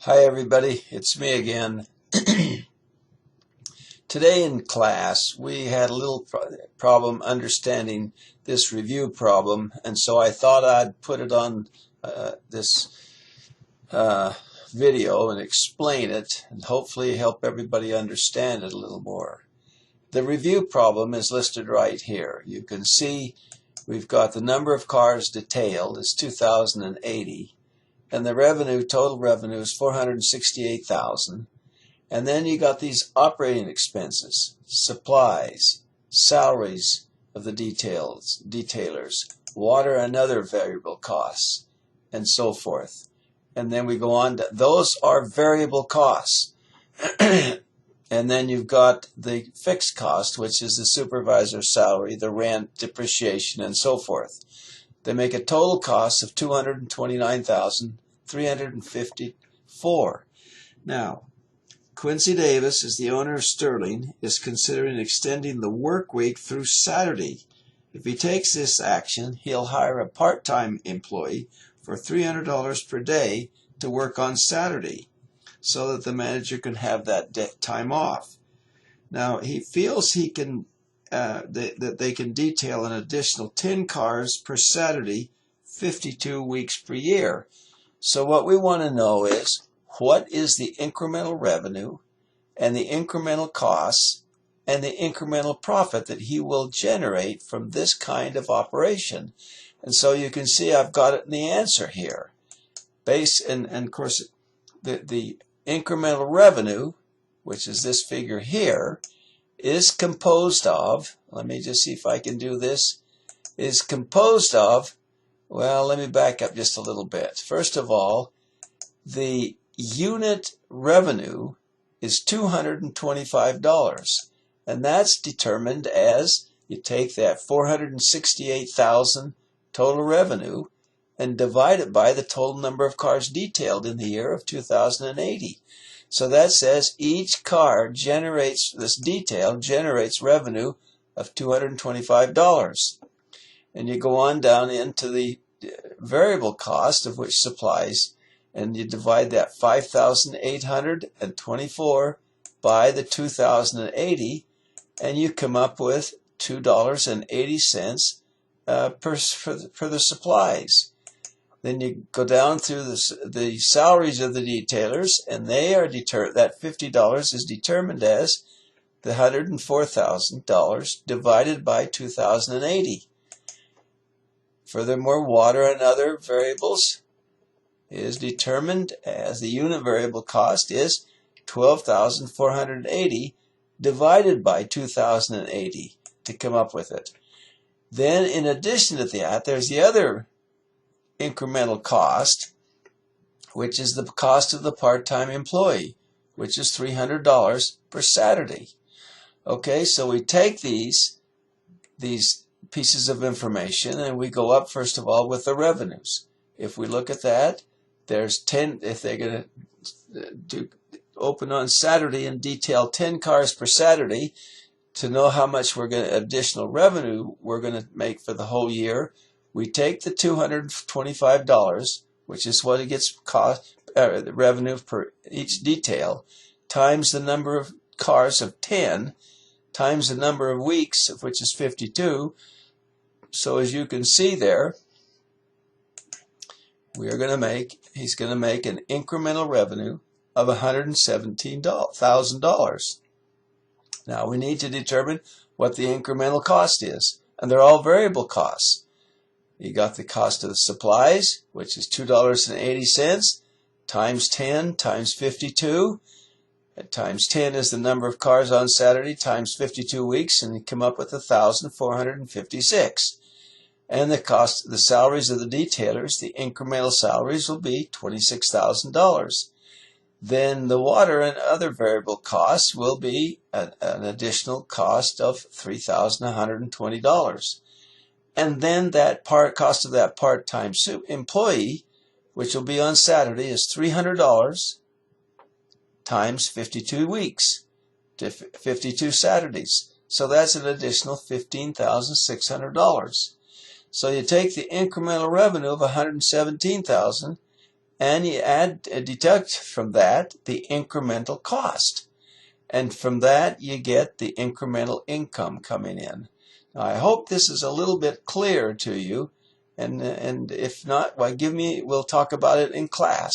Hi everybody, it's me again. Today in class we had a little problem understanding this review problem, and so I thought I'd put it on this video and explain it and hopefully help everybody understand it a little more. The review problem is listed right here. You can see we've got the number of cars detailed is 2,080. And the revenue, total revenue, is $468,000. And then you got these operating expenses, supplies, salaries of the detailers, water and other variable costs, and so forth. And then we go on to, those are variable costs. And then you've got the fixed cost, which is the supervisor's salary, the rent, depreciation, and so forth. They make a total cost of $229,354. Now, Quincy Davis, as the owner of Sterling, is considering extending the work week through Saturday. If he takes this action, he'll hire a part-time employee for $300 per day to work on Saturday, so that the manager can have that time off. Now, he feels he can that they can detail an additional 10 cars per Saturday, 52 weeks per year. So what we want to know is, what is the incremental revenue and the incremental costs and the incremental profit that he will generate from this kind of operation? And so you can see I've got it in the answer here. And of course, the incremental revenue, which is this figure here, is composed of, let me just see if I can do this, is composed of, well, let me back up just a little bit. First of all, the unit revenue is $225, and that's determined as you take that $468,000 total revenue and divide it by the total number of cars detailed in the year of 2080. So that says each car generates, this detail generates revenue of $225. And you go on down into the variable cost, of which supplies, and you divide that 5,824 by the 2,080, and you come up with $2.80 for the supplies. Then you go down through the salaries of the detailers, and they are that $50 is determined as the $104,000 divided by 2,080. Furthermore, water and other variables is determined as the unit variable cost is 12,480 divided by 2,080 to come up with it. Then in addition to that, there's the other incremental cost, which is the cost of the part-time employee, which is $300 per Saturday. Okay, so we take these pieces of information and we go up first of all with the revenues. If we look at that, there's 10, if they're going to open on Saturday and detail 10 cars per Saturday, to know how much additional revenue we're going to make for the whole year, we take the $225, which is what it gets the revenue per each detail, times the number of cars of 10, times the number of weeks, of which is 52. So as you can see there, he's going to make an incremental revenue of $117,000. Now we need to determine what the incremental cost is, and they're all variable costs. You got the cost of the supplies, which is $2.80, times 10 times 52. Times 10 is the number of cars on Saturday, times 52 weeks, and you come up with 1,456. And the cost, the salaries of the detailers, the incremental salaries will be $26,000. Then the water and other variable costs will be an additional cost of $3,120. And then that cost of that part-time employee, which will be on Saturday, is $300 times 52 weeks to 52 Saturdays. So that's an additional $15,600. So you take the incremental revenue of $117,000 and you deduct from that the incremental cost. And from that, you get the incremental income coming in. Now, I hope this is a little bit clearer to you. And if not, why we'll talk about it in class.